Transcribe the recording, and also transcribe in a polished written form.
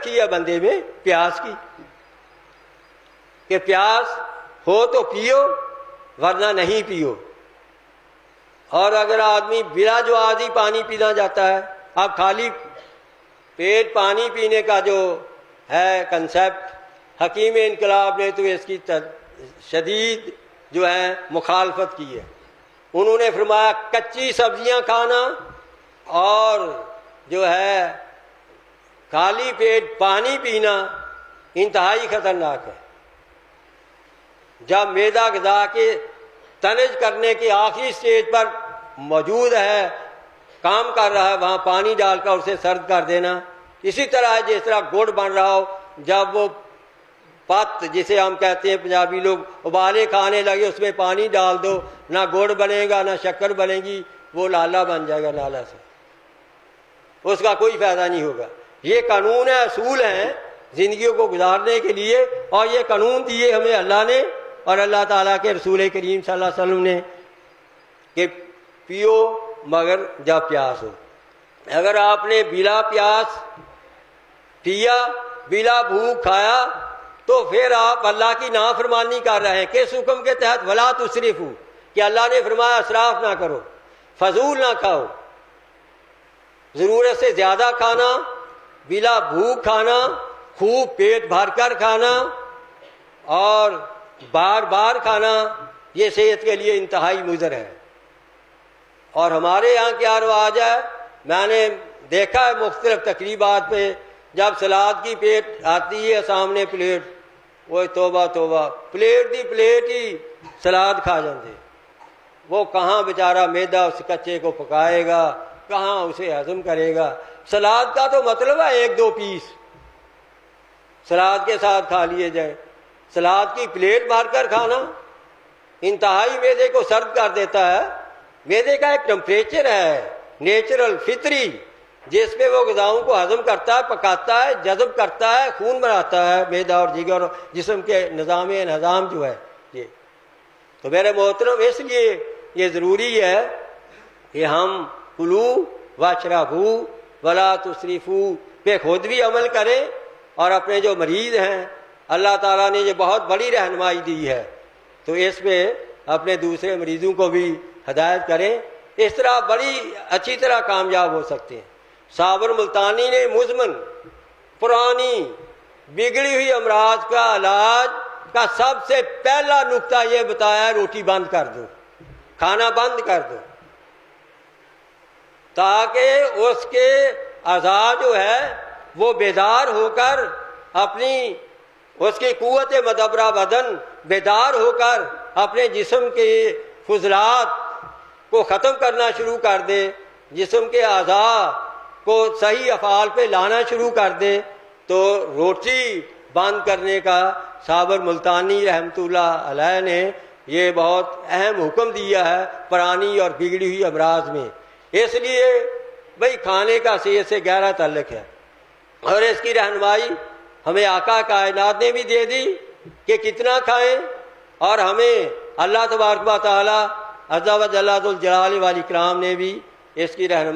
رکھی ہے بندے میں پیاس کی کہ پیاس ہو تو پیو ورنہ نہیں پیو. اور اگر آدمی بلا جو آدھی پانی پینا جاتا ہے، اب خالی پیٹ پانی پینے کا جو ہے کنسیپٹ، حکیم انقلاب نے تو اس کی شدید جو ہے مخالفت کی ہے. انہوں نے فرمایا کچی سبزیاں کھانا اور جو ہے خالی پیٹ پانی پینا انتہائی خطرناک ہے. جب معدہ غذا کے تنج کرنے کی آخری سٹیج پر موجود ہے، کام کر رہا ہے، وہاں پانی ڈال کر اسے سرد کر دینا. اسی طرح ہے جس طرح گڑ بن رہا ہو، جب وہ پت جسے ہم کہتے ہیں پنجابی لوگ ابالے کھانے لگے، اس میں پانی ڈال دو، نہ گڑ بنے گا نہ شکر بنے گی، وہ لالا بن جائے گا، لالا سے اس کا کوئی فائدہ نہیں ہوگا. یہ قانون ہے، اصول ہیں زندگیوں کو گزارنے کے لیے، اور یہ قانون دیے ہمیں اللہ نے اور اللہ تعالیٰ کے رسول کریم صلی اللہ علیہ وسلم نے کہ پیو مگر جب پیاس ہو. اگر آپ نے بلا پیاس پیا، بلا بھوک کھایا، تو پھر آپ اللہ کی نافرمانی کر رہے ہیں. کس حکم کے تحت؟ ولا تسرفوا، کہ اللہ نے فرمایا اسراف نہ کرو، فضول نہ کھاؤ. ضرورت سے زیادہ کھانا، بلا بھوک کھانا، خوب پیٹ بھر کر کھانا اور بار بار کھانا، یہ صحت کے لیے انتہائی مضر ہے. اور ہمارے یہاں کیا رواج ہے، میں نے دیکھا ہے مختلف تقریبات پہ، جب سلاد کی پیٹ آتی ہے سامنے پلیٹ، وہ توبہ توبہ، پلیٹ دی پلیٹ ہی سلاد کھا جاتے. وہ کہاں بیچارہ معدہ اس کچے کو پکائے گا، کہاں اسے ہضم کرے گا. سلاد کا تو مطلب ہے ایک دو پیس سلاد کے ساتھ کھا لیے جائے. سلاد کی پلیٹ بھر کر کھانا انتہائی معدے کو سرد کر دیتا ہے. معدے کا ایک ٹمپریچر ہے نیچرل فطری، جس پہ وہ غذاؤں کو ہضم کرتا ہے، پکاتا ہے، جذب کرتا ہے، خون بناتا ہے. معدہ اور جگر اور جسم کے نظام انہضام جو ہے یہ. تو میرے محترم، اس لیے یہ ضروری ہے کہ ہم کلو واشربوا ولا تسرفوا پہ خود بھی عمل کریں، اور اپنے جو مریض ہیں اللہ تعالیٰ نے یہ بہت بڑی رہنمائی دی ہے، تو اس پہ اپنے دوسرے مریضوں کو بھی ہدایت کریں. اس طرح بڑی اچھی طرح کامیاب ہو سکتے ہیں. صابر ملتانی نے مزمن پرانی بگڑی ہوئی امراض کا علاج کا سب سے پہلا نقطہ یہ بتایا، روٹی بند کر دو، کھانا بند کر دو، تاکہ اس کے اعضاء جو ہے وہ بیدار ہو کر اپنی اس کی قوت مدبرہ بدن بیدار ہو کر اپنے جسم کے فضلات کو ختم کرنا شروع کر دے، جسم کے اعضاء کو صحیح افعال پہ لانا شروع کر دے. تو روٹی بند کرنے کا صابر ملتانی رحمۃ اللہ علیہ نے یہ بہت اہم حکم دیا ہے پرانی اور بگڑی ہوئی امراض میں. اس لیے بھئی کھانے کا صحت سے گہرا تعلق ہے، اور اس کی رہنمائی ہمیں آقا کائنات نے بھی دے دی کہ کتنا کھائیں، اور ہمیں اللہ تبارک و تعالی عز و جل ذو الجلال والاکرام نے بھی اس کی رہنمائی